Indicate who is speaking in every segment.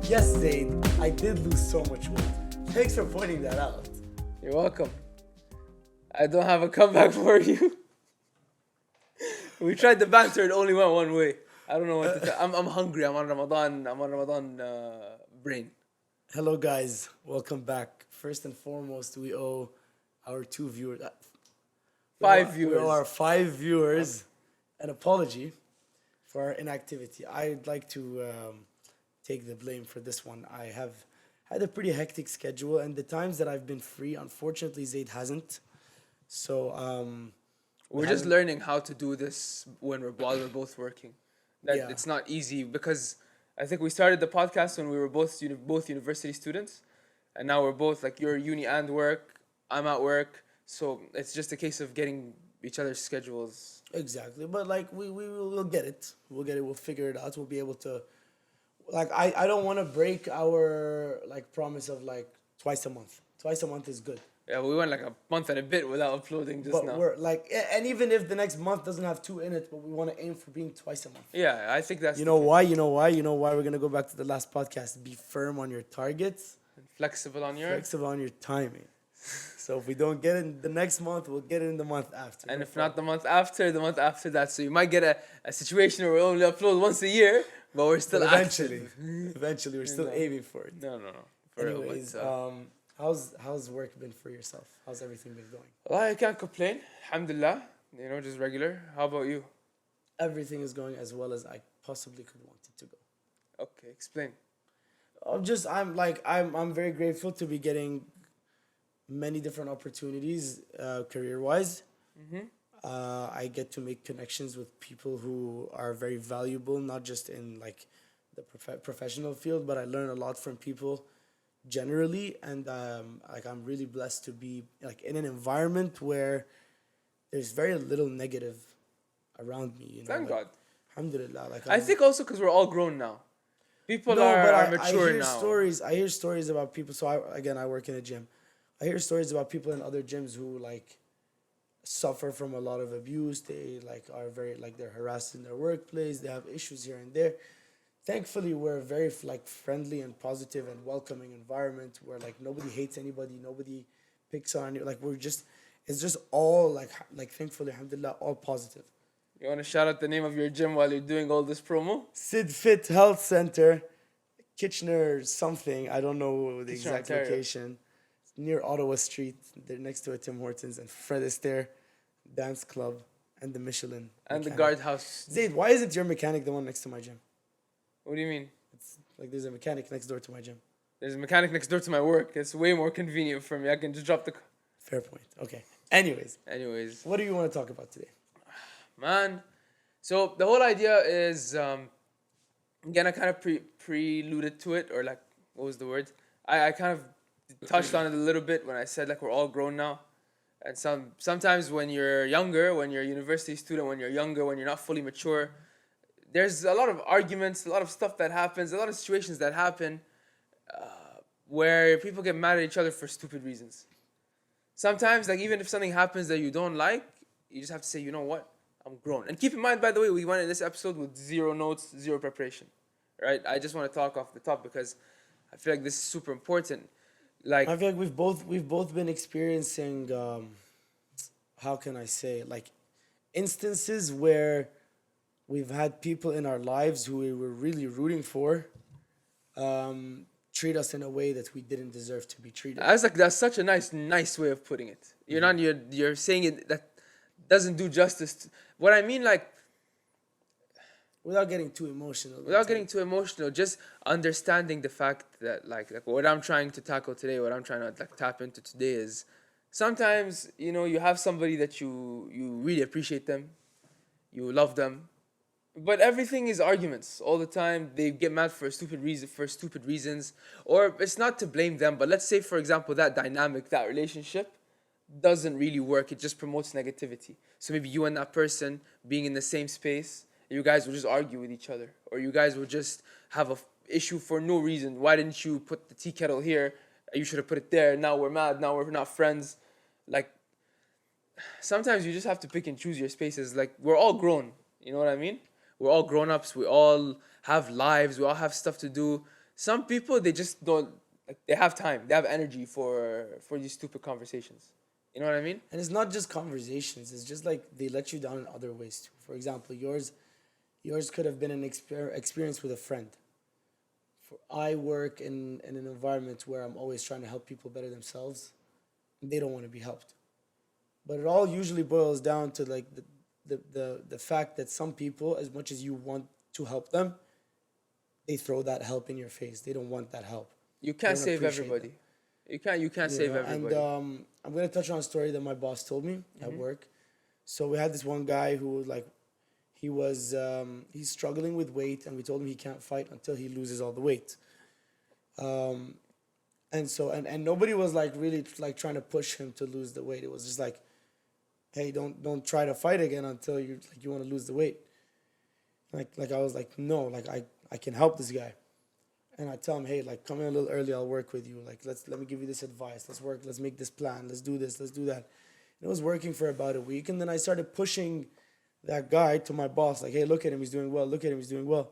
Speaker 1: Yes, Zaid, I did lose so much weight. Thanks for pointing that out.
Speaker 2: You're welcome. I don't have a comeback for you. We tried the banter, it only went one way. I don't know what to tell. I'm hungry. I'm on Ramadan brain.
Speaker 1: Hello, guys. Welcome back. First and foremost, we owe our two viewers,
Speaker 2: Five
Speaker 1: we owe our
Speaker 2: viewers.
Speaker 1: 5 viewers an apology for our inactivity. I'd like to take the blame for this one. I have had a pretty hectic schedule, and the times that I've been free, unfortunately, Zaid hasn't. So,
Speaker 2: We're just learning how to do this while we're both working. That
Speaker 1: Yeah.
Speaker 2: it's not easy because I think we started the podcast when we were both university students, and now we're both like you're uni and work. I'm at work, so it's just a case of getting each other's schedules.
Speaker 1: exactly, but like we'll get it. We'll get it. We'll figure it out. We'll be able to. Like I don't want to break our like promise of like twice a month. Twice a month is good.
Speaker 2: Yeah, we went like a month and a bit without uploading just
Speaker 1: But
Speaker 2: now.
Speaker 1: we're like, and even if the next month doesn't have two in it, but we want to aim for being twice a month.
Speaker 2: Yeah, I think that's
Speaker 1: You know why? You know why? You know why we're gonna go back to the last podcast. Be firm on your targets,
Speaker 2: flexible on your.
Speaker 1: flexible on your timing. So if we don't get it in the next month, we'll get it in the month after.
Speaker 2: And if not the month after that. So you might get a situation where we only upload once a year, but we're still
Speaker 1: But eventually,
Speaker 2: active.
Speaker 1: eventually, we're still
Speaker 2: No.
Speaker 1: aiming for it.
Speaker 2: No. For real,
Speaker 1: Anyways,
Speaker 2: but,
Speaker 1: how's work been for yourself? How's everything been going?
Speaker 2: well, I can't complain. Alhamdulillah. You know, just regular. How about you?
Speaker 1: Everything is going as well as I possibly could want it to go.
Speaker 2: Okay, explain.
Speaker 1: I'm very grateful to be getting many different opportunities career wise. I get to make connections with people who are very valuable, not just in like the professional field, but I learn a lot from people generally, and like I'm really blessed to be like in an environment where there's very little negative around me. You know,
Speaker 2: Thank
Speaker 1: like,
Speaker 2: God.
Speaker 1: alhamdulillah. Like
Speaker 2: I think also because we're all grown now. People
Speaker 1: no,
Speaker 2: are,
Speaker 1: but
Speaker 2: are
Speaker 1: I
Speaker 2: mature
Speaker 1: hear
Speaker 2: now.
Speaker 1: stories. I hear stories about people. So I work in a gym. I hear stories about people in other gyms who like suffer from a lot of abuse. They like are very like they're harassed in their workplace. They have issues here and there. Thankfully, we're a very like friendly and positive and welcoming environment where like nobody hates anybody. Nobody picks on you. Like it's just all like thankfully, alhamdulillah, all positive.
Speaker 2: You want to shout out the name of your gym while you're doing all this promo?
Speaker 1: Sid Fit Health Center, Kitchener something. I don't know the
Speaker 2: Kitchener,
Speaker 1: exact
Speaker 2: Ontario.
Speaker 1: location. It's near Ottawa Street. They're next to a Tim Hortons and Fred Astaire Dance Club and the Michelin.
Speaker 2: And the
Speaker 1: mechanic.
Speaker 2: guardhouse.
Speaker 1: Zaid, why isn't your mechanic the one next to my gym?
Speaker 2: What do you mean?
Speaker 1: It's like there's a mechanic next door to my gym.
Speaker 2: There's a mechanic next door to my work. It's way more convenient for me. I can just drop the.
Speaker 1: Fair point. Okay. Anyways,
Speaker 2: Anyways,
Speaker 1: what do you want to talk about today?
Speaker 2: man. So the whole idea is, again, I kind of preluded to it, or like, what was the word? I kind of touched on it a little bit when I said like we're all grown now, and sometimes when you're younger, when you're a university student, when you're younger, when you're not fully mature, there's a lot of arguments, a lot of stuff that happens, a lot of situations that happen, where people get mad at each other for stupid reasons. Sometimes, like even if something happens that you don't like, you just have to say, you know what? I'm grown. And keep in mind, by the way, we went in this episode with zero notes, zero preparation, right? I just want to talk off the top because I feel like this is super important. Like,
Speaker 1: I feel like we've both been experiencing how can I say like instances where we've had people in our lives who we were really rooting for treat us in a way that we didn't deserve to be treated.
Speaker 2: that's such a nice way of putting it. You're saying it that doesn't do justice to, what I mean, like
Speaker 1: Without getting too emotional.
Speaker 2: without getting too emotional, just understanding the fact that like what I'm trying to tackle today, what I'm trying to like tap into today is sometimes, you know, you have somebody that you really appreciate them, you love them, but everything is arguments all the time. They get mad for stupid reasons, or it's not to blame them, but let's say for example that dynamic, that relationship doesn't really work. It just promotes negativity. So maybe you and that person being in the same space, you guys will just argue with each other, or you guys will just have a issue for no reason. Why didn't you put the tea kettle here? You should have put it there. Now we're mad. Now we're not friends. Like sometimes you just have to pick and choose your spaces. Like we're all grown. You know what I mean? We're all grown ups. We all have lives. We all have stuff to do. Some people they just don't like they have time, they have energy for these stupid conversations. You know what I mean?
Speaker 1: And it's not just conversations. It's just like they let you down in other ways too. For example, yours could have been an experience with a friend. I work in an environment where I'm always trying to help people better themselves. And they don't want to be helped. But it all usually boils down to like the fact that some people, as much as you want to help them, they throw that help in your face. They don't want that help.
Speaker 2: You
Speaker 1: They
Speaker 2: can't
Speaker 1: don't
Speaker 2: save
Speaker 1: appreciate that.
Speaker 2: everybody. You can't
Speaker 1: You
Speaker 2: save
Speaker 1: know, and
Speaker 2: everybody.
Speaker 1: I'm gonna touch on a story that my boss told me at work. So we had this one guy who like he's struggling with weight, and we told him he can't fight until he loses all the weight. And nobody was like really like trying to push him to lose the weight. It was just like, hey, don't try to fight again until you want to lose the weight. Like I was like, no, like I can help this guy. And I tell him, hey, like come in a little early, I'll work with you. Like let me give you this advice. Let's make this plan. Let's do this, let's do that. And it was working for about a week, and then I started pushing that guy to my boss, like, hey, look at him, he's doing well. Look at him, he's doing well.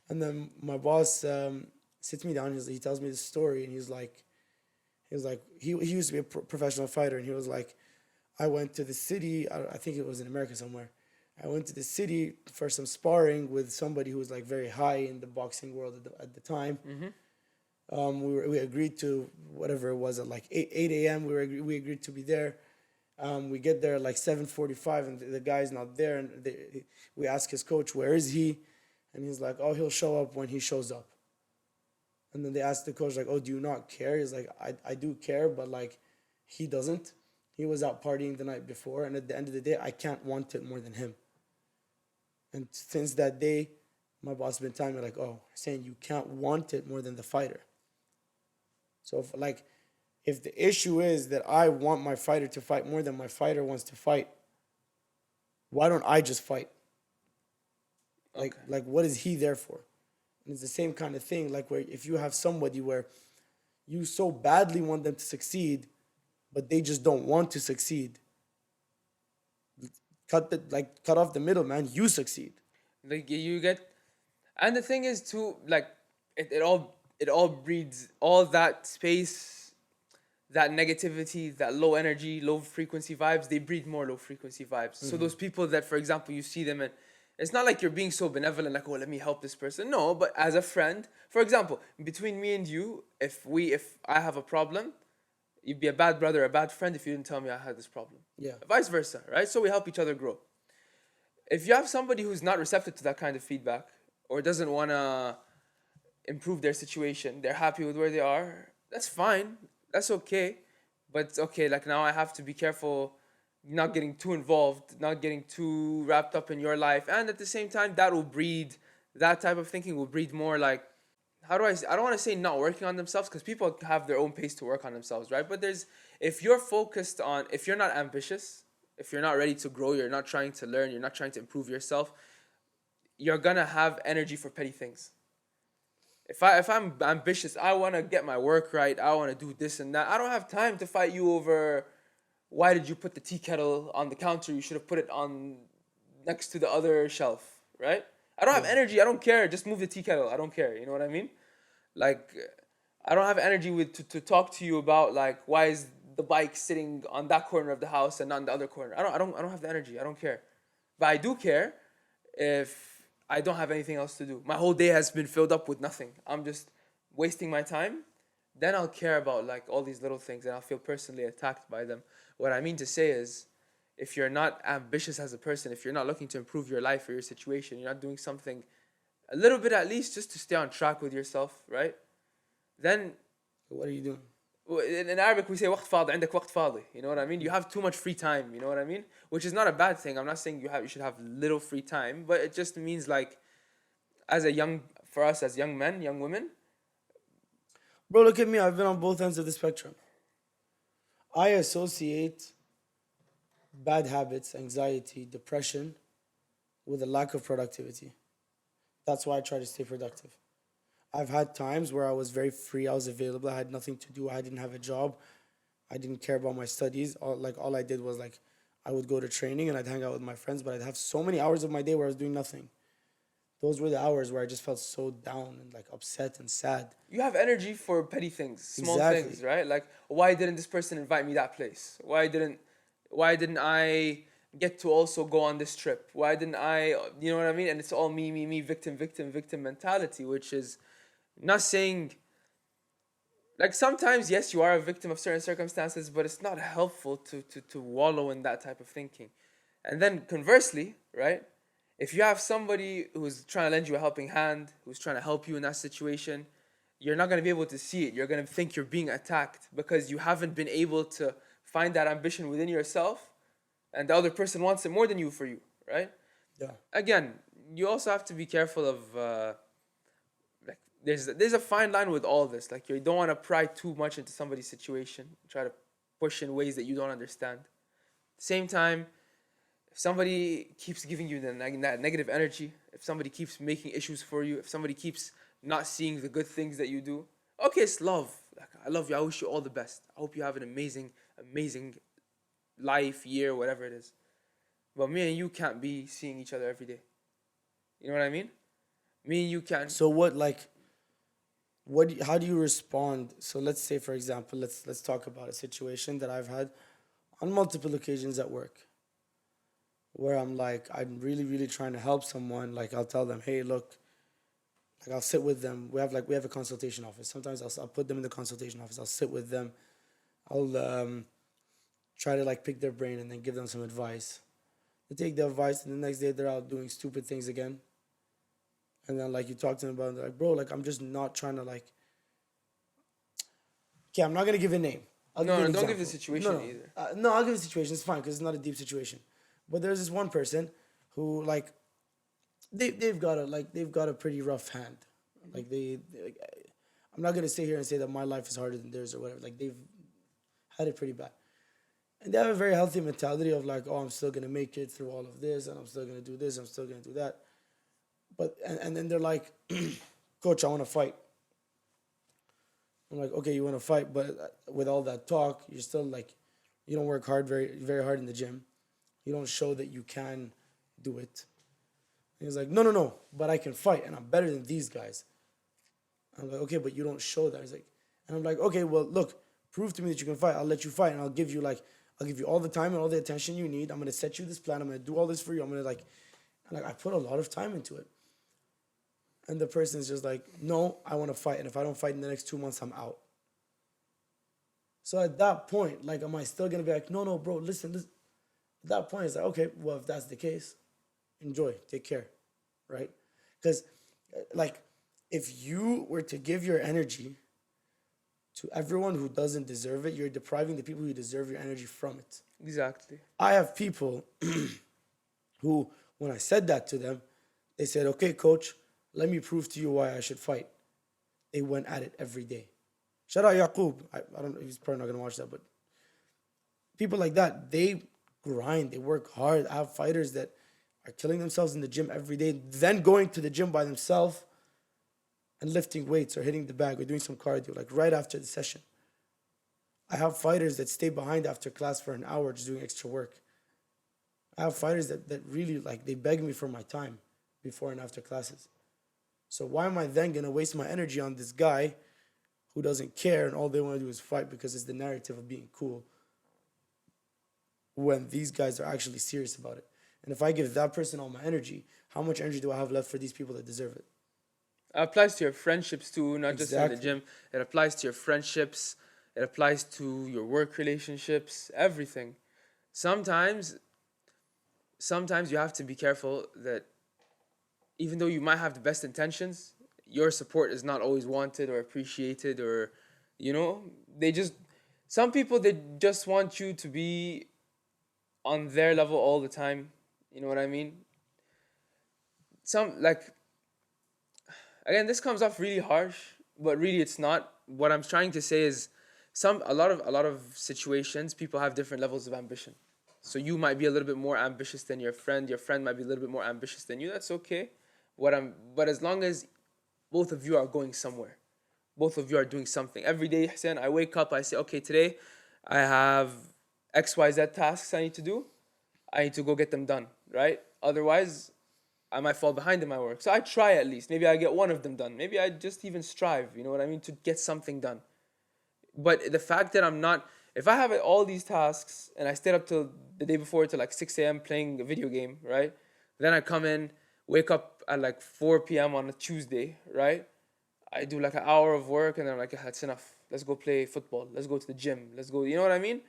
Speaker 1: And then my boss sits me down. He tells me this story, and he used to be a professional fighter, and he was like, I went to the city. I think it was in America somewhere. I went to the city for some sparring with somebody who was like very high in the boxing world at the time. We agreed to whatever it was at like 8 a.m. We agreed to be there. We get there at like 7:45, and the guy's not there. And we ask his coach, where is he? And he's like, oh, he'll show up when he shows up. And then they ask the coach, like, oh, do you not care? He's like, I do care, but like, he doesn't. He was out partying the night before, and at the end of the day, I can't want it more than him. And since that day, my boss has been telling me, like, oh, saying you can't want it more than the fighter. So if the issue is that I want my fighter to fight more than my fighter wants to fight, why don't I just fight?
Speaker 2: Okay.
Speaker 1: Like what is he there for? And it's the same kind of thing, like where if you have somebody where you so badly want them to succeed, but they just don't want to succeed. Cut off the middle, man. You succeed.
Speaker 2: Like you get, and the thing is too, like it all breeds all that space, that negativity, that low energy, low frequency vibes. They breed more low frequency vibes. So those people that, for example, you see them and it's not like you're being so benevolent, like, oh, let me help this person. No, but as a friend, for example, between me and you, if I have a problem, you'd be a bad brother, a bad friend if you didn't tell me I had this problem.
Speaker 1: Yeah.
Speaker 2: Vice versa, right? So we help each other grow. If you have somebody who's not receptive to that kind of feedback or doesn't want to improve their situation, they're happy with where they are, that's fine. That's okay. But it's okay, like now I have to be careful not getting too involved, not getting too wrapped up in your life. And at the same time, that type of thinking will breed more like, I don't want to say not working on themselves because people have their own pace to work on themselves, right? But if you're not ambitious, if you're not ready to grow, you're not trying to learn, you're not trying to improve yourself, you're gonna have energy for petty things. If I'm ambitious, I want to get my work right, I want to do this and that. I don't have time to fight you over why did you put the tea kettle on the counter? You should have put it on next to the other shelf, right? I don't have energy. I don't care. Just move the tea kettle. I don't care. You know what I mean? Like, I don't have energy to talk to you about like why is the bike sitting on that corner of the house and not in the other corner. I don't have the energy. I don't care, but I do care if I don't have anything else to do. My whole day has been filled up with nothing. I'm just wasting my time. Then I'll care about like all these little things and I'll feel personally attacked by them. What I mean to say is, if you're not ambitious as a person, if you're not looking to improve your life or your situation, you're not doing something a little bit at least just to stay on track with yourself, right? Then
Speaker 1: What are you doing?
Speaker 2: in Arabic we say وقت فاضي عندك وقت فاضي. You know what I mean? You have too much free time. You know what I mean? Which is not a bad thing. I'm not saying you should have little free time, but it just means like for us as young men, young women.
Speaker 1: Bro, look at me. I've been on both ends of the spectrum. I associate bad habits, anxiety, depression with a lack of productivity. That's why I try to stay productive. I've had times where I was very free, I was available, I had nothing to do, I didn't have a job, I didn't care about my studies. All I did was like I would go to training and I'd hang out with my friends, but I'd have so many hours of my day where I was doing nothing. Those were the hours where I just felt so down and like upset and sad.
Speaker 2: You have energy for petty things, small things,
Speaker 1: Exactly.
Speaker 2: right? Like, why didn't this person invite me that place? Why didn't I get to also go on this trip? Why didn't I, you know what I mean? And it's all me, victim, victim, victim mentality, which is not saying, like, sometimes yes, you are a victim of certain circumstances, but it's not helpful to wallow in that type of thinking. And then conversely, right? If you have somebody who's trying to lend you a helping hand, who's trying to help you in that situation, you're not going to be able to see it. You're going to think you're being attacked because you haven't been able to find that ambition within yourself, and the other person wants it more than you for you, right?
Speaker 1: Yeah.
Speaker 2: Again, you also have to be careful of like, there's a fine line with all this. Like, you don't want to pry too much into somebody's situation, try to push in ways that you don't understand. Same time, if somebody keeps giving you that negative energy, if somebody keeps making issues for you, if somebody keeps not seeing the good things that you do, okay, it's love. Like, I love you. I wish you all the best. I hope you have an amazing, amazing life, year, whatever it is. But me and you can't be seeing each other every day. You know what I mean? Me and you can't.
Speaker 1: So what like how do you respond? So let's say, for example, let's talk about a situation that I've had on multiple occasions at work, where I'm like, I'm really trying to help someone. Like, I'll tell them, hey, look, like, I'll sit with them. We have a consultation office. Sometimes I'll put them in the consultation office. I'll sit with them. I'll try to like pick their brain and then give them some advice. They take the advice, and the next day they're out doing stupid things again. And then like you talk to them about it, they're like, bro, like, I'm just not trying to like. Okay, I'm not gonna give a name. I'll give
Speaker 2: No,
Speaker 1: you
Speaker 2: no,
Speaker 1: an
Speaker 2: don't give the
Speaker 1: example. No,
Speaker 2: situation
Speaker 1: no,
Speaker 2: either.
Speaker 1: no. I'll give a situation. It's fine because it's not a deep situation. But there's this one person who like they've got a pretty rough hand. Like like, I'm not gonna sit here and say that my life is harder than theirs or whatever. Like, they've had it pretty bad, and they have a very healthy mentality of like, oh, I'm still gonna make it through all of this, and I'm still gonna do this, I'm still gonna do that. But and then they're like, coach, I want to fight. I'm like, okay, you want to fight, but with all that talk, you're still like, you don't work hard, very hard in the gym. You don't show that you can do it. And he's like, no, but I can fight, and I'm better than these guys. I'm like, okay, but you don't show that. He's like, and I'm like, okay, well, look, prove to me that you can fight. I'll let you fight, and I'll give you all the time and all the attention you need. I'm gonna set you this plan. I'm gonna do all this for you. I'm gonna like, and like, I put a lot of time into it. And the person's just like, no, I want to fight, and if I don't fight in the next 2 months, I'm out. So at that point, like, am I still gonna be like, no, bro, listen. At that point, it's like, okay, well, if that's the case, enjoy, take care, right? Because, like, if you were to give your energy to everyone who doesn't deserve it, you're depriving the people who deserve your energy from it.
Speaker 2: Exactly.
Speaker 1: I have people who, when I said that to them, they said, okay, coach, let me prove to you why I should fight. They went at it every day. Shout out Yaqub. I don't know, he's probably not going to watch that, but people like that, they grind, they work hard. I have fighters that are killing themselves in the gym every day, then going to the gym by themselves and lifting weights or hitting the bag or doing some cardio, like right after the session. I have fighters that stay behind after class for an hour just doing extra work. I have fighters that really, like, they beg me for my time before and after classes. So why am I then gonna waste my energy on this guy who doesn't care and all they want to do is fight because it's the narrative of being cool, when these guys are actually serious about it? And if I give that person all my energy, how much energy do I have left for these people that deserve it?
Speaker 2: It applies to your friendships too, not just in the
Speaker 1: Exactly.
Speaker 2: gym. It applies to your friendships. It applies to your work relationships, everything. Sometimes, sometimes you have to be careful that even though you might have the best intentions, your support is not always wanted or appreciated, or, you know, they just, some people, they just want you to be on their level all the time. You know what I mean? Some, like, again, this comes off really harsh, but really it's not. What I'm trying to say is, a lot of situations, people have different levels of ambition. So you might be a little bit more ambitious than your friend might be a little bit more ambitious than you. That's okay. But as long as both of you are going somewhere, both of you are doing something every day. Hussein, I wake up, I say, okay, today I have XYZ tasks I need to do. I need to go get them done, right? Otherwise, I might fall behind in my work. So I try at least. Maybe I get one of them done. Maybe I just even strive, you know what I mean, to get something done. But the fact that I'm not, if I have all these tasks and I stayed up till the day before till like 6 a.m. playing a video game, right? Then I come in, wake up at like 4 p.m. on a Tuesday, right? I do like an hour of work and then I'm like, "Ah, that's enough. Let's go play football. Let's go to the gym. Let's go." You know what I mean?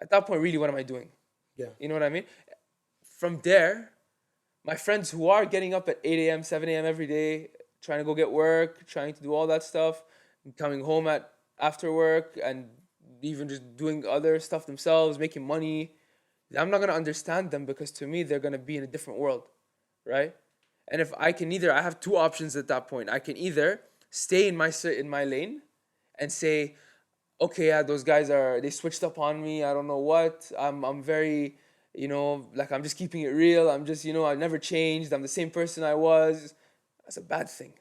Speaker 2: At that point, really, what am I doing?
Speaker 1: Yeah.
Speaker 2: You know what I mean? From there, my friends who are getting up at 8 a.m., 7 a.m. every day, trying to go get work, trying to do all that stuff, coming home at after work and even just doing other stuff themselves, making money. I'm not gonna understand them because to me they're gonna be in a different world, right? And if I can either, I have two options at that point. I can either stay in my lane and say, okay, yeah, those guys are, they switched up on me. I don't know what. I'm very, like I'm just keeping it real. I'm just, I've never changed. I'm the same person I was. That's a bad thing,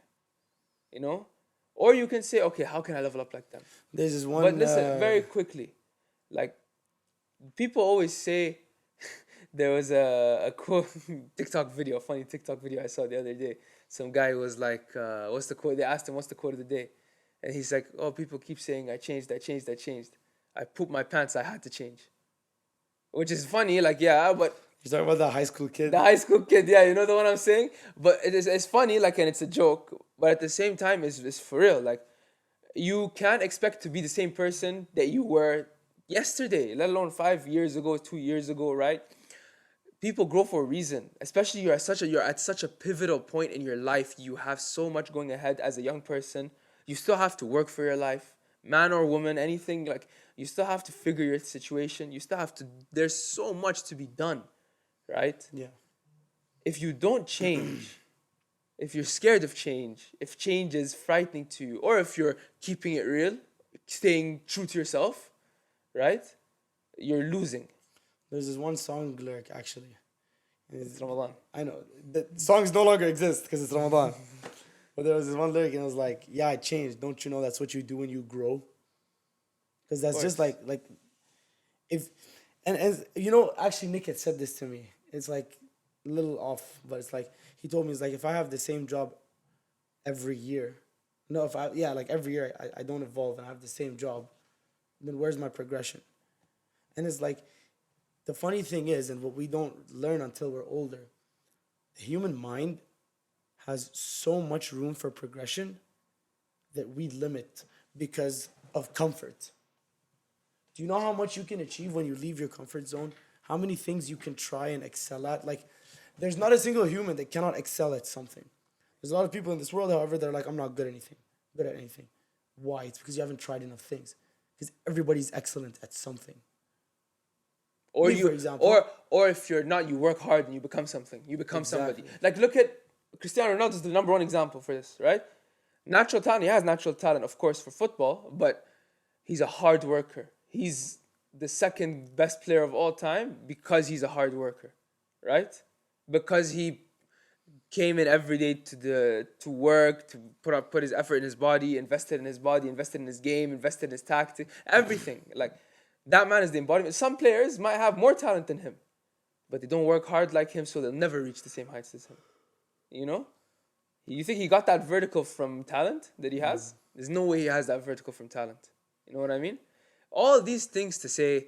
Speaker 2: you know? Or you can say, okay, how can I level up like them?
Speaker 1: There's this
Speaker 2: But
Speaker 1: one.
Speaker 2: listen, very quickly, like people always say, there was a quote TikTok video, a funny TikTok video I saw the other day. Some guy was like, "What's the quote?" They asked him, "What's the quote of the day?" And he's like, "Oh, people keep saying I changed, I changed, I changed. I pooped my pants. I had to change." Which is funny, like yeah, but
Speaker 1: You're talking about the high school kid.
Speaker 2: the high school kid, yeah, you know the one I'm saying. But it's funny, like, and it's a joke, but at the same time, it's for real. Like, you can't expect to be the same person that you were yesterday, let alone 5 years ago, 2 years ago, right? People grow for a reason, especially you're at such a pivotal point in your life. You have so much going ahead as a young person. You still have to work for your life, man or woman, anything. Like, you still have to figure your situation. You still have to, there's so much to be done, right?
Speaker 1: Yeah.
Speaker 2: If you don't change, if you're scared of change, if change is frightening to you, or if you're keeping it real, staying true to yourself, right, you're losing.
Speaker 1: There's this one song lyric actually.
Speaker 2: It's Ramadan.
Speaker 1: I know the songs no longer exist because it's Ramadan. But there was this one lyric and it was like, "Yeah, I changed. Don't you know that's what you do when you grow?" Because
Speaker 2: Of
Speaker 1: that's just
Speaker 2: course.
Speaker 1: like if and actually Nick had said this to me. It's like a little off, but it's like he told me it's like if I have the same job every year, no, if I yeah like every year I don't evolve and I have the same job, then where's my progression? And it's like the funny thing is, and what we don't learn until we're older, the human mind has so much room for progression that we limit because of comfort. Do you know how much you can achieve when you leave your comfort zone? How many things you can try and excel at? Like, there's not a single human that cannot excel at something. There's a lot of people in this world, however, they're like, I'm not good at anything. Why? It's because you haven't tried enough things. Because everybody's excellent at something.
Speaker 2: Or
Speaker 1: Me, for
Speaker 2: you
Speaker 1: example.
Speaker 2: or if you're not, you work hard and you become something, you become somebody.
Speaker 1: Exactly.
Speaker 2: Like, look at Cristiano Ronaldo is the number one example for this, right? Natural talent, he has natural talent, of course, for football, but he's a hard worker. He's the second best player of all time because he's a hard worker, right? Because he came in every day to work, to put his effort in his body, invested in his body, invested in his game, invested in his tactic, everything. Like, that man is the embodiment. Some players might have more talent than him, but they don't work hard like him, so they'll never reach the same heights as him. You know? You think he got that vertical from talent that he has? There's no way he has that vertical from talent. You know what I mean? All these things to say,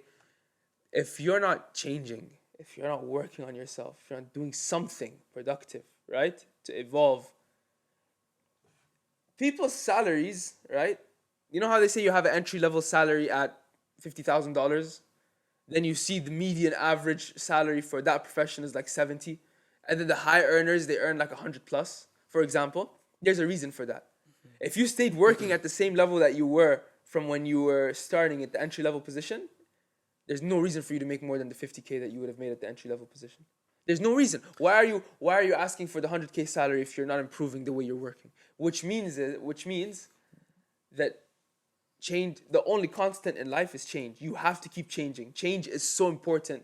Speaker 2: if you're not changing, if you're not working on yourself, if you're not doing something productive, right, to evolve, people's salaries, right? You know how they say you have an entry level salary at $50,000? Then you see the median average salary for that profession is like 70. And then the high earners, they earn like 100 plus, for example. There's a reason for that. If you stayed working at the same level that you were from when you were starting at the entry level position, there's no reason for you to make more than the 50K that you would have made at the entry level position. There's no reason. Why are you asking for the 100K salary if you're not improving the way you're working? Which means that change, the only constant in life is change. You have to keep changing. Change is so important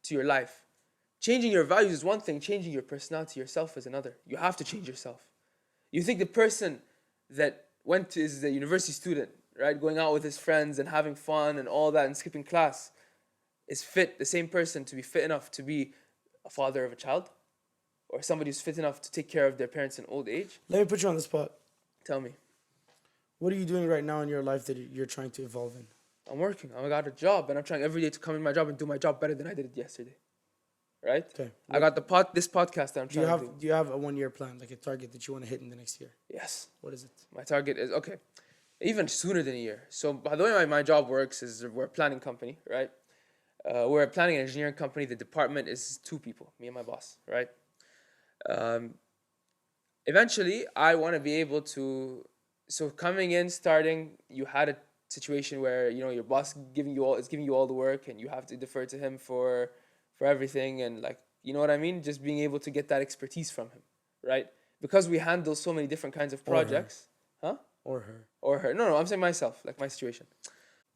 Speaker 2: to your life. Changing your values is one thing, changing your personality, yourself is another. You have to change yourself. You think the person that is a university student, right, going out with his friends and having fun and all that and skipping class, is fit, the same person to be fit enough to be a father of a child or somebody who's fit enough to take care of their parents in old age.
Speaker 1: Let me put you on the spot.
Speaker 2: Tell me.
Speaker 1: What are you doing right now in your life that you're trying to evolve in?
Speaker 2: I'm working. I got a job, and I'm trying every day to come in my job and do my job better than I did it yesterday. Right?
Speaker 1: Okay.
Speaker 2: I got this podcast that I'm trying to do.
Speaker 1: Do you have a 1 year plan, like a target that you want to hit in the next year?
Speaker 2: Yes.
Speaker 1: What is it?
Speaker 2: My target is okay, even sooner than a year. So by the way, my job works is we're a planning company, right? We're a planning and engineering company. The department is 2 people, me and my boss, right? Eventually, I want to be able to. So coming in, starting, you had a situation where your boss is giving you all the work, and you have to defer to him for everything, and like what I mean. Just being able to get that expertise from him, right? Because we handle so many different kinds of projects, huh?
Speaker 1: Or her.
Speaker 2: Or her. No, I'm saying myself, like my situation.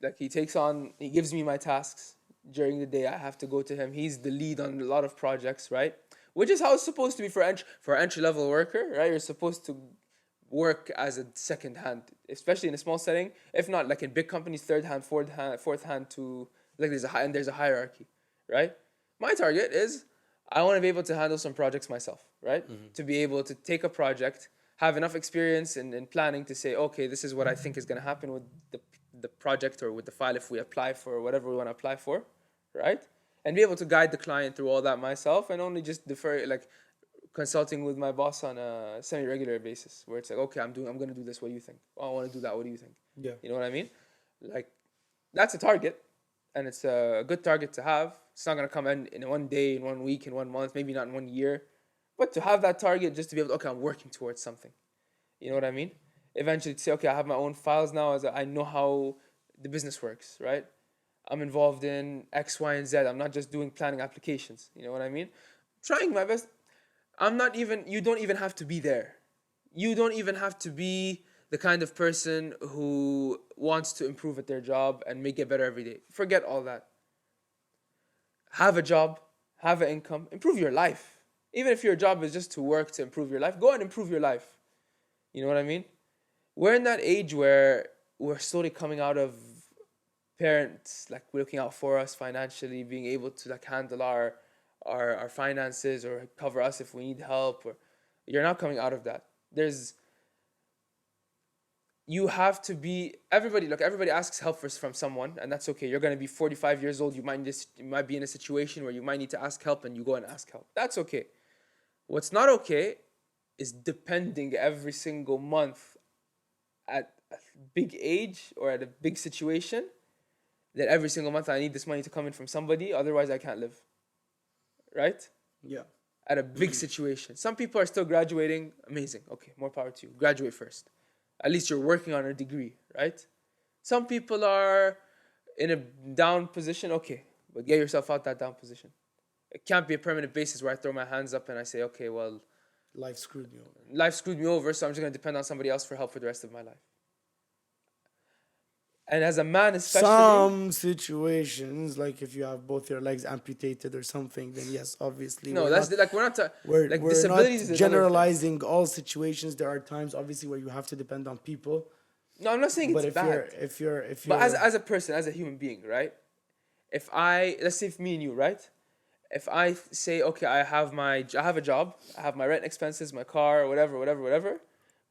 Speaker 2: Like he gives me my tasks during the day. I have to go to him. He's the lead on a lot of projects, right? Which is how it's supposed to be for an entry level worker, right? You're supposed to work as a second hand, especially in a small setting. If not, like in big companies, third hand, fourth hand to like there's a hierarchy, right? My target is I want to be able to handle some projects myself, right? To be able to take a project, have enough experience in planning to say, okay, this is what I think is going to happen with the project or with the file if we apply for whatever we want to apply for, right? And be able to guide the client through all that myself, and only just defer, like consulting with my boss on a semi-regular basis, where it's like, okay, I'm going to do this. What do you think? Oh, I want to do that. What do you think?
Speaker 1: Yeah.
Speaker 2: You know what I mean? Like, that's a target, and it's a good target to have. It's not going to come in 1 day, in 1 week, in 1 month, maybe not in 1 year, but to have that target, just to be able to, okay, I'm working towards something. You know what I mean? Eventually to say, okay, I have my own files now, as I know how the business works, right? I'm involved in X, Y, and Z. I'm not just doing planning applications. You know what I mean? Trying my best. You don't even have to be there. You don't even have to be the kind of person who wants to improve at their job and make it better every day. Forget all that. Have a job, have an income, improve your life. Even if your job is just to work to improve your life, go and improve your life. You know what I mean? We're in that age where we're slowly coming out of parents like looking out for us financially, being able to like handle our finances or cover us if we need help. Or you're not coming out of that. You have to be everybody asks help from someone, and that's okay. You're gonna be 45 years old. You might be in a situation where you might need to ask help, and you go and ask help. That's okay. What's not okay is depending every single month at a big age or at a big situation, that every single month I need this money to come in from somebody, otherwise I can't live. Right?
Speaker 1: Yeah.
Speaker 2: At a big situation. Some people are still graduating. Amazing. Okay, more power to you. Graduate first. At least you're working on a degree, right? Some people are in a down position. Okay, but get yourself out that down position. It can't be a permanent basis where I throw my hands up and I say, okay, well,
Speaker 1: life screwed me over.
Speaker 2: So I'm just going to depend on somebody else for help for the rest of my life. And as a man, especially...
Speaker 1: Some situations, like if you have both your legs amputated or something, then yes, obviously.
Speaker 2: No, we're
Speaker 1: disabilities not generalizing all situations. There are times, obviously, where you have to depend on people.
Speaker 2: No, I'm not saying it's bad. But as a person, as a human being, right? Let's say if me and you, right? If I say, okay, I have a job, I have my rent expenses, my car, whatever,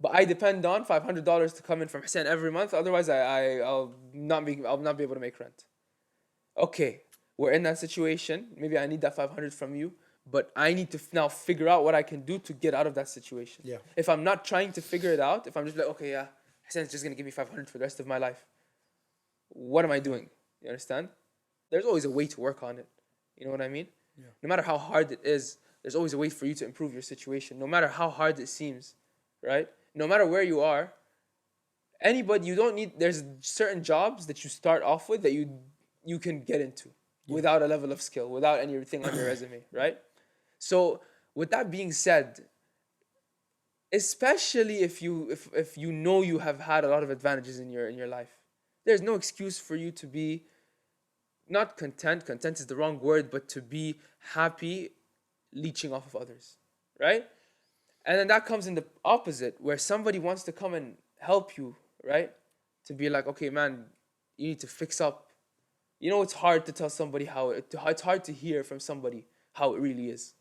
Speaker 2: but I depend on $500 to come in from Hussein every month. Otherwise, I'll not be able to make rent. Okay, we're in that situation. Maybe I need that 500 from you, but I need to now figure out what I can do to get out of that situation.
Speaker 1: Yeah.
Speaker 2: If I'm not trying to figure it out, if I'm just like, okay, yeah, Hussain's just gonna give me 500 for the rest of my life, what am I doing? You understand? There's always a way to work on it. You know what I mean?
Speaker 1: Yeah.
Speaker 2: No matter how hard it is, there's always a way for you to improve your situation. No matter how hard it seems, right? No matter where you are, there's certain jobs that you start off with that you can get into without a level of skill, without anything on your resume, right? So with that being said, especially if you know you have had a lot of advantages in your life, there's no excuse for you to be not content is the wrong word, but to be happy leeching off of others, right? And then that comes in the opposite, where somebody wants to come and help you, right? To be like, okay, man, you need to fix up. You know, it's hard to tell somebody it's hard to hear from somebody how it really is.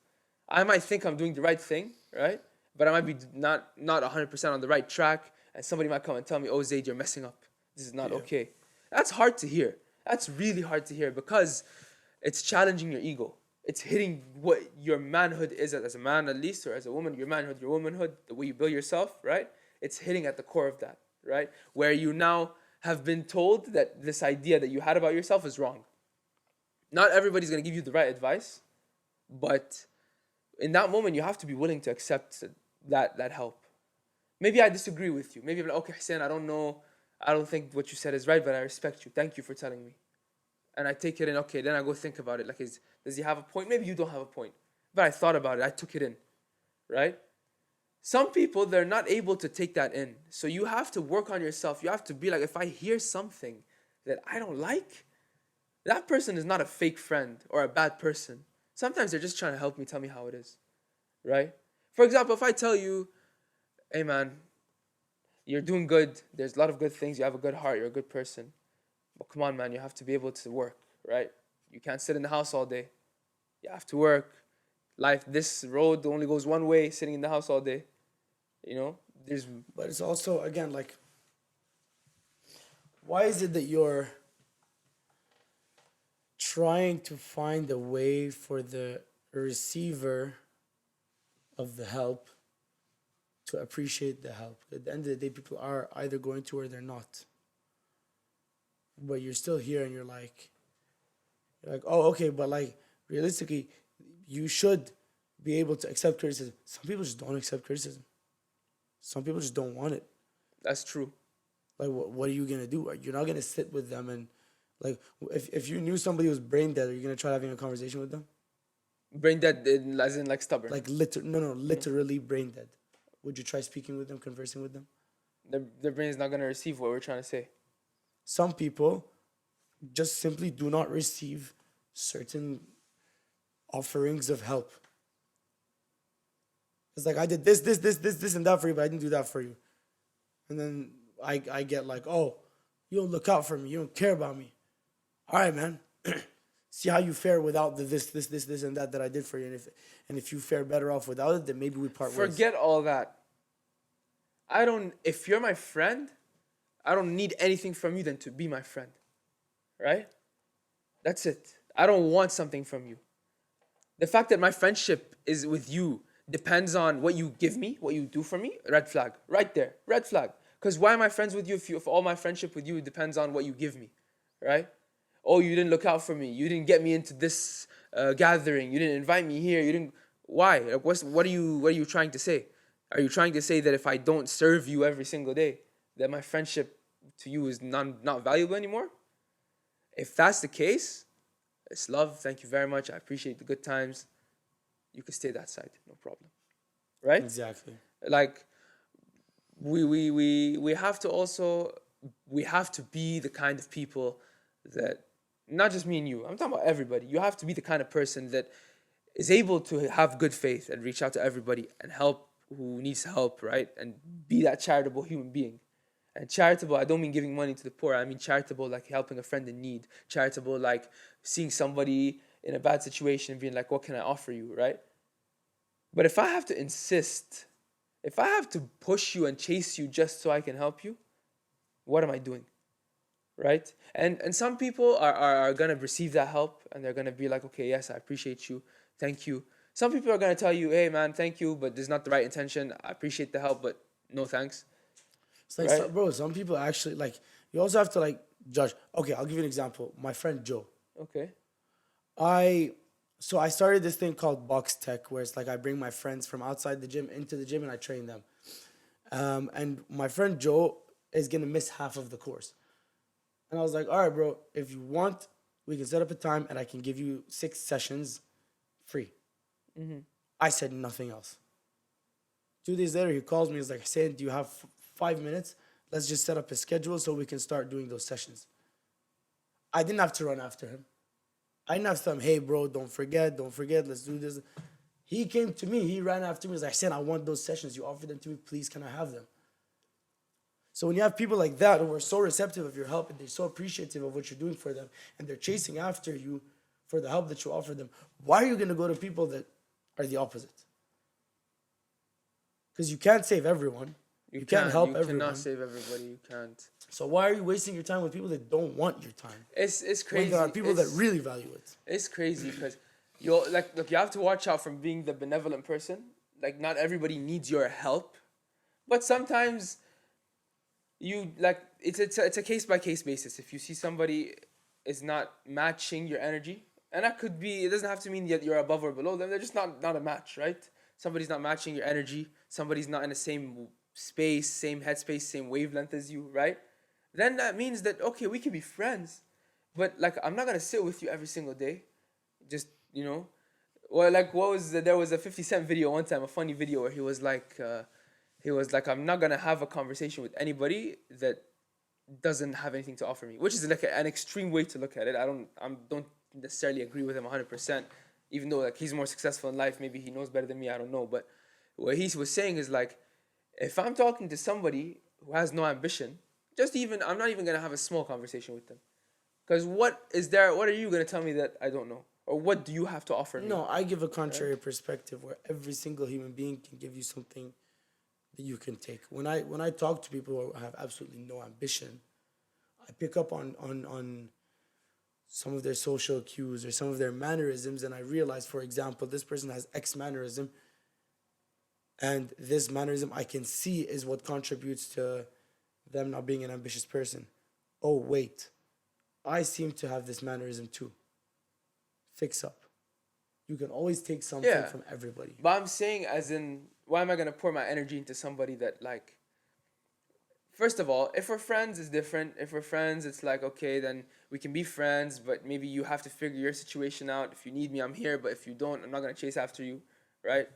Speaker 2: I might think I'm doing the right thing, right? But I might be not 100% on the right track, and somebody might come and tell me, "Oh, Zaid, you're messing up. This is not
Speaker 1: Yeah.
Speaker 2: okay." That's hard to hear. That's really hard to hear because it's challenging your ego. It's hitting what your manhood is as a man, at least, or as a woman, your manhood, your womanhood, the way you build yourself, right? It's hitting at the core of that, right? Where you now have been told that this idea that you had about yourself is wrong. Not everybody's going to give you the right advice, but in that moment, you have to be willing to accept that help. Maybe I disagree with you. Maybe I'm like, okay, Hussein, I don't know. I don't think what you said is right, but I respect you. Thank you for telling me. And I take it in. Okay, then I go think about it. Like, does he have a point? Maybe you don't have a point, but I thought about it. I took it in, right? Some people, they're not able to take that in. So you have to work on yourself. You have to be like, if I hear something that I don't like, that person is not a fake friend or a bad person. Sometimes they're just trying to help me, tell me how it is, right? For example, if I tell you, hey man, you're doing good, there's a lot of good things, you have a good heart, you're a good person, but come on man, you have to be able to work, right? You can't sit in the house all day. You have to work. Life, this road only goes one way, sitting in the house all day. You know, there's
Speaker 1: But it's also, again, like, why is it that you're trying to find a way for the receiver of the help to appreciate the help? At the end of the day, people are either going to or they're not. But you're still here and you're like, oh, okay, but like realistically, you should be able to accept criticism. Some people just don't accept criticism. Some people just don't want it.
Speaker 2: that's true.
Speaker 1: Like, what are you gonna do? You're not gonna sit with them and, like, if you knew somebody was brain dead, are you gonna try having a conversation with them?
Speaker 2: Brain dead, as in like stubborn.
Speaker 1: Like, no, literally brain dead. Would you try speaking with them, conversing with them?
Speaker 2: Their brain is not gonna receive what we're trying to say.
Speaker 1: Some people just simply do not receive certain offerings of help. It's like, I did this, and that for you, but I didn't do that for you. And then I get like, oh, you don't look out for me. You don't care about me. All right, man. See how you fare without the this, and that I did for you. And if you fare better off without it, then maybe we part ways.
Speaker 2: Forget all that. If you're my friend, I don't need anything from you than to be my friend. Right? That's it. I don't want something from you. The fact that my friendship is with you depends on what you give me, what you do for me, red flag. Right there. Red flag. Because why am I friends with you if all my friendship with you depends on what you give me? Right? Oh, you didn't look out for me. You didn't get me into this gathering. You didn't invite me here. You didn't. Why? Like, what are you trying to say? Are you trying to say that if I don't serve you every single day, that my friendship to you is not valuable anymore? If that's the case, it's love. Thank you very much. I appreciate the good times. You can stay that side, no problem. Right?
Speaker 1: Exactly.
Speaker 2: Like we have to also we have to be the kind of people that, not just me and you, I'm talking about everybody. You have to be the kind of person that is able to have good faith and reach out to everybody and help who needs help, right? And be that charitable human being. And charitable, I don't mean giving money to the poor. I mean charitable like helping a friend in need. Charitable like seeing somebody in a bad situation and being like, what can I offer you, right? But if I have to insist, if I have to push you and chase you just so I can help you, what am I doing? Right? And some people are gonna receive that help and they're gonna be like, okay, yes, I appreciate you. Thank you. Some people are gonna tell you, hey man, thank you, but there's not the right intention. I appreciate the help, but no thanks.
Speaker 1: It's like,
Speaker 2: Right?
Speaker 1: bro, some people actually, like, you also have to, like, judge. Okay, I'll give you an example. My friend Joe.
Speaker 2: Okay.
Speaker 1: So I started this thing called Box Tech, where it's like I bring my friends from outside the gym into the gym and I train them. And my friend Joe is gonna miss half of the course. And I was like, all right, bro, if you want, we can set up a time and I can give you 6 sessions free. I said nothing else. 2 days later, he calls me. He's like, Hussein, do you have 5 minutes? Let's just set up a schedule so we can start doing those sessions. I didn't have to run after him. I didn't have to tell him, hey, bro, don't forget, let's do this. He came to me. He ran after me. He's like, Hussein, I want those sessions. You offered them to me. Please, can I have them? So when you have people like that who are so receptive of your help and they're so appreciative of what you're doing for them and they're chasing after you for the help that you offer them, why are you going to go to people that are the opposite. Because you can't save everyone. You can't help
Speaker 2: You cannot
Speaker 1: everyone.
Speaker 2: save everybody. You can't.
Speaker 1: So why are you wasting your time with people that don't want your time?
Speaker 2: It's
Speaker 1: When
Speaker 2: crazy.
Speaker 1: there are people that really value it.
Speaker 2: It's crazy because you're like, look, you have to watch out from being the benevolent person. Like, not everybody needs your help, but sometimes you like it's a case by case basis. If you see somebody is not matching your energy, and that could be, it doesn't have to mean that you're above or below them. They're just not a match, right? Somebody's not matching your energy. Somebody's not in the same space, same headspace, same wavelength as you, right? Then that means that okay, we can be friends, but like I'm not gonna sit with you every single day. Just well, like what was there was a 50 Cent video one time, a funny video where he was like, I'm not gonna have a conversation with anybody that doesn't have anything to offer me, which is like an extreme way to look at it. I don't necessarily agree with him 100%, even though like he's more successful in life, maybe he knows better than me, I don't know. But what he was saying is like, if I'm talking to somebody who has no ambition, just even I'm not even gonna have a small conversation with them, because what are you gonna tell me that I don't know, or what do you have to offer me?
Speaker 1: No, I give a
Speaker 2: Right?
Speaker 1: contrary perspective where every single human being can give you something that you can take. When I talk to people who have absolutely no ambition, I pick up on some of their social cues or some of their mannerisms, and I realize, for example, this person has X mannerism, and this mannerism I can see is what contributes to them not being an ambitious person. Oh wait, I seem to have this mannerism too. Fix up. You can always take something
Speaker 2: Yeah,
Speaker 1: from everybody.
Speaker 2: but I'm saying, as in, why am I gonna pour my energy into somebody that like? First of all, if we're friends, it's different. If we're friends, it's like okay, then we can be friends, but maybe you have to figure your situation out. If you need me, I'm here. But if you don't, I'm not gonna chase after you, right?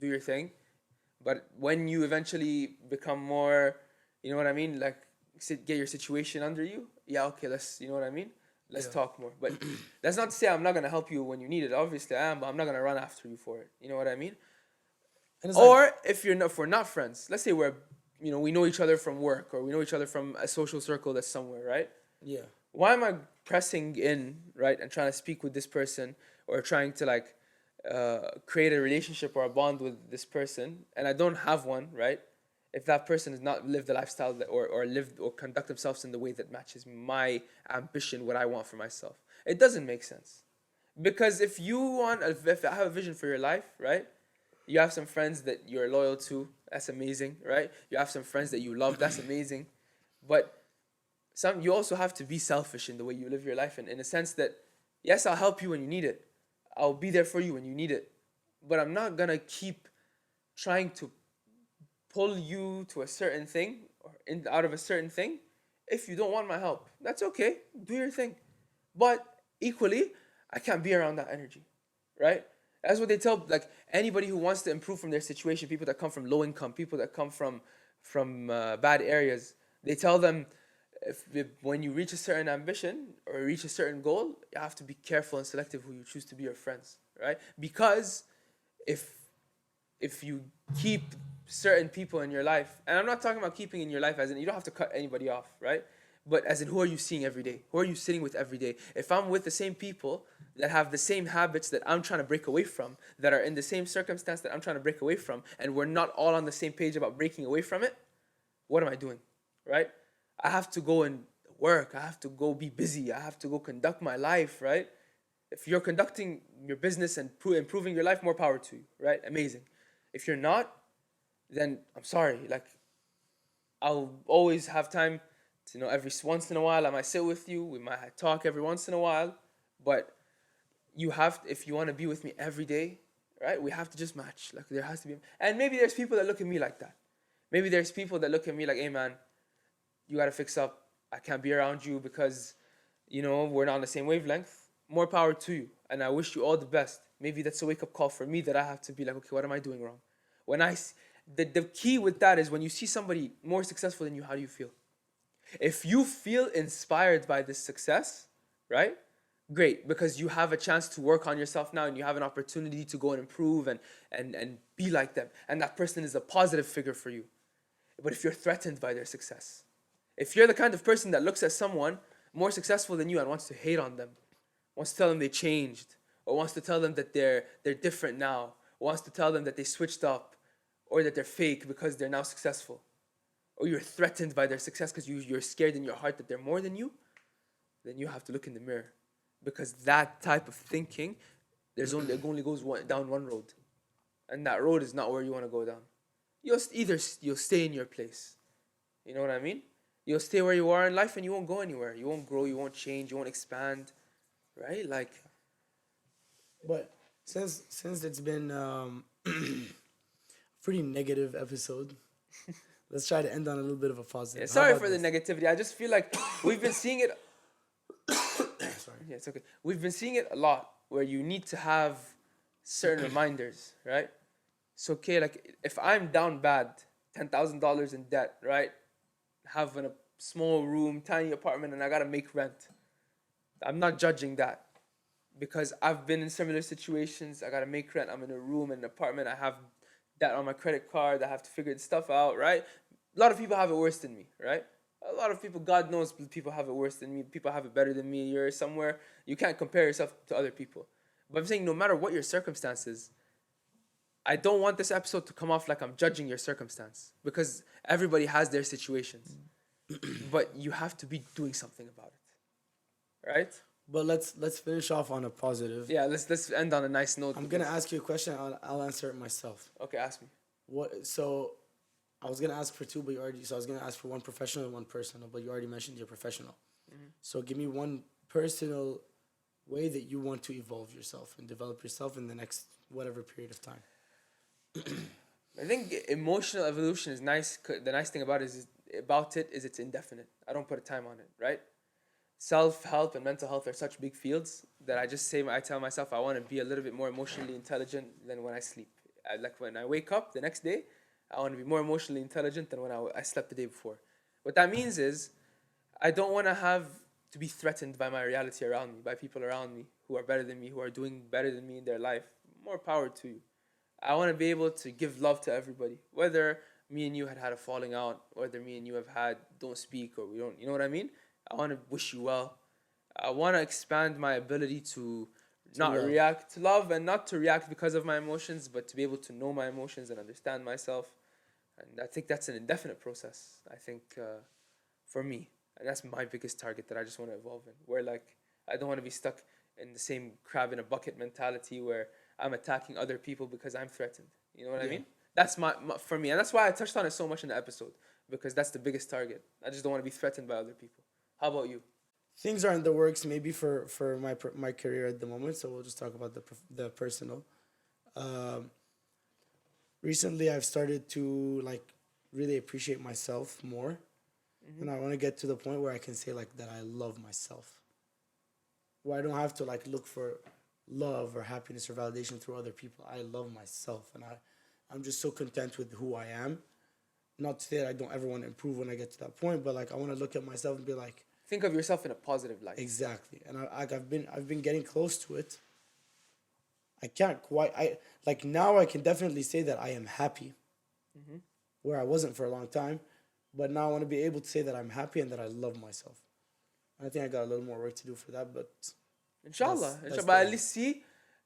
Speaker 2: Do your thing. But when you eventually become more, you know what I mean, like get your situation under you, yeah, okay, you know what I mean, let's
Speaker 1: Yeah.
Speaker 2: talk more. But that's not to say I'm not gonna help you when you need it. Obviously, I am, but I'm not gonna run after you for it. You know what I mean?
Speaker 1: And it's like,
Speaker 2: Or if we're not friends, let's say we know each other from work, or we know each other from a social circle that's somewhere, right?
Speaker 1: yeah.
Speaker 2: Why am I pressing in, right, and trying to speak with this person, or trying to like create a relationship or a bond with this person, and I don't have one, right? If that person has not lived the lifestyle or lived or conduct themselves in the way that matches my ambition, what I want for myself, it doesn't make sense. Because if I have a vision for your life, right? You have some friends that you're loyal to, that's amazing, right? You have some friends that you love, that's amazing. But you also have to be selfish in the way you live your life, in a sense that yes, I'll help you when you need it. I'll be there for you when you need it. But I'm not gonna keep trying to pull you to a certain thing out of a certain thing if you don't want my help. That's okay. Do your thing. But equally, I can't be around that energy, right? That's what they tell like anybody who wants to improve from their situation, people that come from low income, people that come from bad areas. They tell them if when you reach a certain ambition or reach a certain goal, you have to be careful and selective who you choose to be your friends, right? Because if you keep certain people in your life, and I'm not talking about keeping in your life as in you don't have to cut anybody off, right? But as in, who are you seeing every day? Who are you sitting with every day? If I'm with the same people that have the same habits that I'm trying to break away from, that are in the same circumstance that I'm trying to break away from, and we're not all on the same page about breaking away from it, what am I doing, right? I have to go and work. I have to go be busy. I have to go conduct my life, right? If you're conducting your business and improving your life, more power to you, right? Amazing. If you're not, then I'm sorry. Like, I'll always have time to, every once in a while, I might sit with you. We might talk every once in a while. But if you want to be with me every day, right? We have to just match. Like, there has to be. And maybe there's people that look at me like that. Maybe there's people that look at me like, hey, man, you got to fix up. I can't be around you because, we're not on the same wavelength. More power to you. And I wish you all the best. Maybe that's a wake up call for me that I have to be like, okay, what am I doing wrong? When the key with that is when you see somebody more successful than you, how do you feel? If you feel inspired by this success, right? Great, because you have a chance to work on yourself now and you have an opportunity to go and improve and be like them. And that person is a positive figure for you. But if you're threatened by their success, if you're the kind of person that looks at someone more successful than you and wants to hate on them, wants to tell them they changed, or wants to tell them that they're different now, wants to tell them that they switched up, or that they're fake because they're now successful, or you're threatened by their success because you're scared in your heart that they're more than you, then you have to look in the mirror, because that type of thinking, it only goes down one road, and that road is not where you want to go down. You'll stay in your place. You know what I mean? You'll stay where you are in life, and you won't go anywhere. You won't grow. You won't change. You won't expand, right? Like,
Speaker 1: But since it's been pretty negative episode, let's try to end on a little bit of a positive.
Speaker 2: yeah,
Speaker 1: How
Speaker 2: sorry
Speaker 1: about
Speaker 2: for the
Speaker 1: this?
Speaker 2: negativity. I just feel like we've been seeing it.
Speaker 1: Sorry.
Speaker 2: Yeah, it's okay. We've been seeing it a lot where you need to have certain reminders, right? It's okay. Like, if I'm down bad, $10,000 in debt, right? Having a small room, tiny apartment, and I gotta make rent. I'm not judging that, because I've been in similar situations. I gotta make rent. I'm in a room, in an apartment. I have debt on my credit card. I have to figure stuff out, right? A lot of people have it worse than me, right? A lot of people, God knows, people have it worse than me. People have it better than me. You're somewhere, you can't compare yourself to other people. But I'm saying, no matter what your circumstances, I don't want this episode to come off like I'm judging your circumstance, because everybody has their situations. But you have to be doing something about it, right?
Speaker 1: But let's finish off on a positive.
Speaker 2: Yeah, let's end on a nice note.
Speaker 1: I'm gonna ask you a question. I'll answer it myself.
Speaker 2: Okay, ask me.
Speaker 1: What? So, I was gonna ask for two, but you already. So I was gonna ask for one professional and one personal, but you already mentioned your professional. So give me one personal way that you want to evolve yourself and develop yourself in the next whatever period of time.
Speaker 2: I think emotional evolution is nice. The nice thing about it is it's indefinite. I don't put a time on it, right? Self-help and mental health are such big fields that I tell myself I want to be a little bit more emotionally intelligent than when I sleep. Like, when I wake up the next day, I want to be more emotionally intelligent than when I slept the day before. What that means is, I don't want to have to be threatened by my reality around me, by people around me who are better than me, who are doing better than me in their life. More power to you. I want to be able to give love to everybody, whether me and you had a falling out, whether me and you don't speak, or we don't, you know what I mean? I want to wish you well. I want to expand my ability to not
Speaker 1: love.
Speaker 2: react to love, and not to react because of my emotions, but to be able to know my emotions and understand myself. And I think that's an indefinite process, I think, for me. And that's my biggest target that I just want to evolve in. Where, like, I don't want to be stuck in the same crab in a bucket mentality where I'm attacking other people because I'm threatened. You know what I
Speaker 1: Yeah.
Speaker 2: mean? That's for me. And that's why I touched on it so much in the episode, because that's the biggest target. I just don't want to be threatened by other people. How about you?
Speaker 1: Things are in the works maybe for my career at the moment. So we'll just talk about the personal. Um, Recently, I've started to like really appreciate myself more, and I want to get to the point where I can say like that I love myself. Where I don't have to like look for love or happiness or validation through other people. I love myself, and I'm just so content with who I am. Not to say that I don't ever want to improve when I get to that point, but like I want to look at myself and be like,
Speaker 2: Think of yourself in a positive light.
Speaker 1: exactly. And I've been getting close to it. I can't quite I like now I can definitely say that I am happy where I wasn't for a long time, but now I want to be able to say that I'm happy and that I love myself. I think I got a little more work to do for that, but
Speaker 2: Inshallah.
Speaker 1: that's
Speaker 2: But at
Speaker 1: the-
Speaker 2: least see,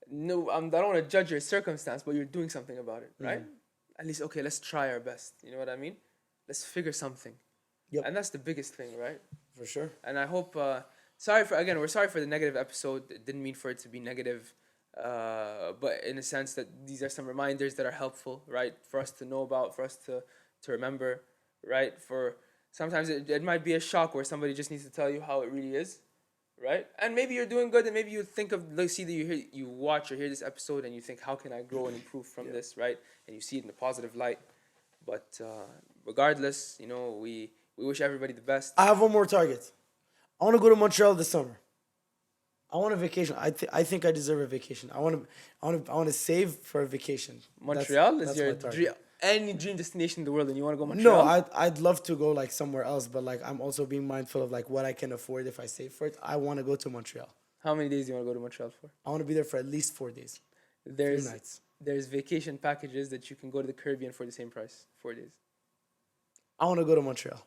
Speaker 2: no, I don't want to judge your circumstance, but you're doing something about it, right? At least, okay, let's try our best. You know what I mean? Let's figure something.
Speaker 1: Yep.
Speaker 2: And that's the biggest thing, right?
Speaker 1: for sure.
Speaker 2: And I hope, we're sorry for the negative episode. It didn't mean for it to be negative. But in a sense that these are some reminders that are helpful, right? For us to know about, for us to remember, right? For sometimes it might be a shock where somebody just needs to tell you how it really is, right? And maybe you're doing good, and maybe you think of, like, see that you watch or hear this episode, and you think, how can I grow and improve from this, right? And you see it in a positive light. But regardless, we wish everybody the best.
Speaker 1: I have one more target. I want to go to Montreal this summer. I want a vacation. I think I deserve a vacation. I want to save for a vacation.
Speaker 2: Montreal is
Speaker 1: that's
Speaker 2: your
Speaker 1: my target.
Speaker 2: dream, any dream destination in the world, and you want to go
Speaker 1: No,
Speaker 2: Montreal?
Speaker 1: I'd love to go like somewhere else, but like I'm also being mindful of like what I can afford if I save for it. I want to go to Montreal.
Speaker 2: How many days do you want to go to Montreal for?
Speaker 1: I want to be there for at least 4 days.
Speaker 2: There's
Speaker 1: 3 nights.
Speaker 2: there's vacation packages that you can go to the Caribbean for the same price, 4 days.
Speaker 1: I want to go to Montreal.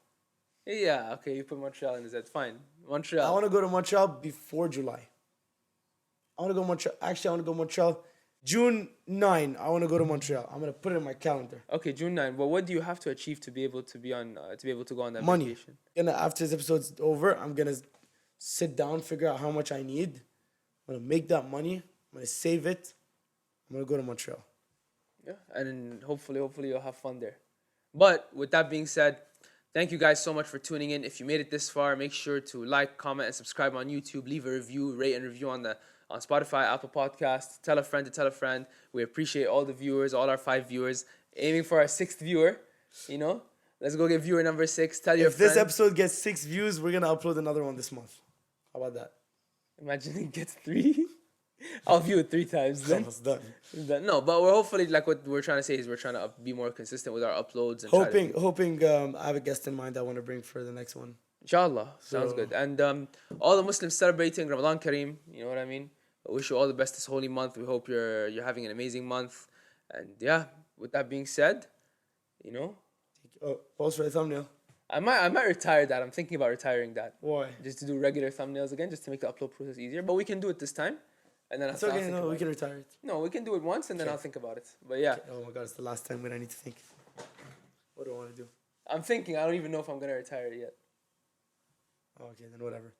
Speaker 2: Yeah, okay, you put Montreal in, is that fine?
Speaker 1: I
Speaker 2: Montreal.
Speaker 1: want to go to Montreal before July. I want to go Montreal. Actually, I want to go Montreal. June 9, I want to go to Montreal. I'm gonna put it in my calendar.
Speaker 2: Okay, June 9. Well, what do you have to achieve to be able to be on to be able to go on that
Speaker 1: Money.
Speaker 2: vacation?
Speaker 1: After this episode's over, I'm gonna sit down, figure out how much I need. I'm gonna make that money. I'm gonna save it. I'm gonna go to Montreal.
Speaker 2: Yeah, and then hopefully you'll have fun there. But with that being said, thank you guys so much for tuning in. If you made it this far, make sure to like, comment, and subscribe on YouTube. Leave a review, rate and review on Spotify, Apple Podcasts. Tell a friend to tell a friend. We appreciate all the viewers, all our 5 viewers. Aiming for our 6th viewer. You know, let's go get viewer number 6. Tell your
Speaker 1: If
Speaker 2: friend.
Speaker 1: this episode gets 6 views, we're gonna upload another one this month. How about that?
Speaker 2: Imagine it gets 3. I'll view it 3 times then.
Speaker 1: It's done.
Speaker 2: No, but we're hopefully, like, what we're trying to say is we're trying to be more consistent with our uploads and
Speaker 1: Hoping I have a guest in mind I want to bring for the next one.
Speaker 2: Inshallah, sounds good. And all the Muslims celebrating Ramadan Kareem, you know what I mean? I wish you all the best this holy month. We hope you're having an amazing month. And yeah, with that being said, you know,
Speaker 1: Post for a thumbnail.
Speaker 2: I might retire that. I'm thinking about retiring that.
Speaker 1: Why?
Speaker 2: Just to do regular thumbnails again, just to make the upload process easier. But we can do it this time. And then
Speaker 1: It's okay, no, we can retire it.
Speaker 2: No, we can do it once and then
Speaker 1: Okay.
Speaker 2: I'll think about it. But yeah,
Speaker 1: Oh my god, it's the last time when I need to think. What do I want to do?
Speaker 2: I'm thinking. I don't even know if I'm gonna retire it yet.
Speaker 1: Okay, then whatever.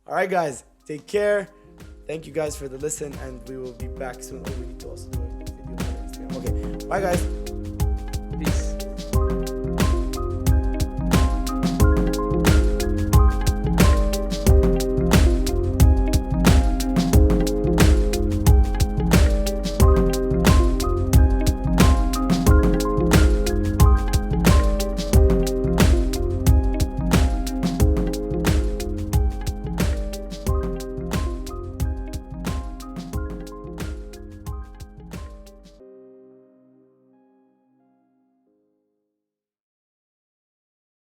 Speaker 1: Alright guys, take care. Thank you guys for the listen and we will be back soon. Oh, we need to also do a video on Instagram. Okay, bye guys.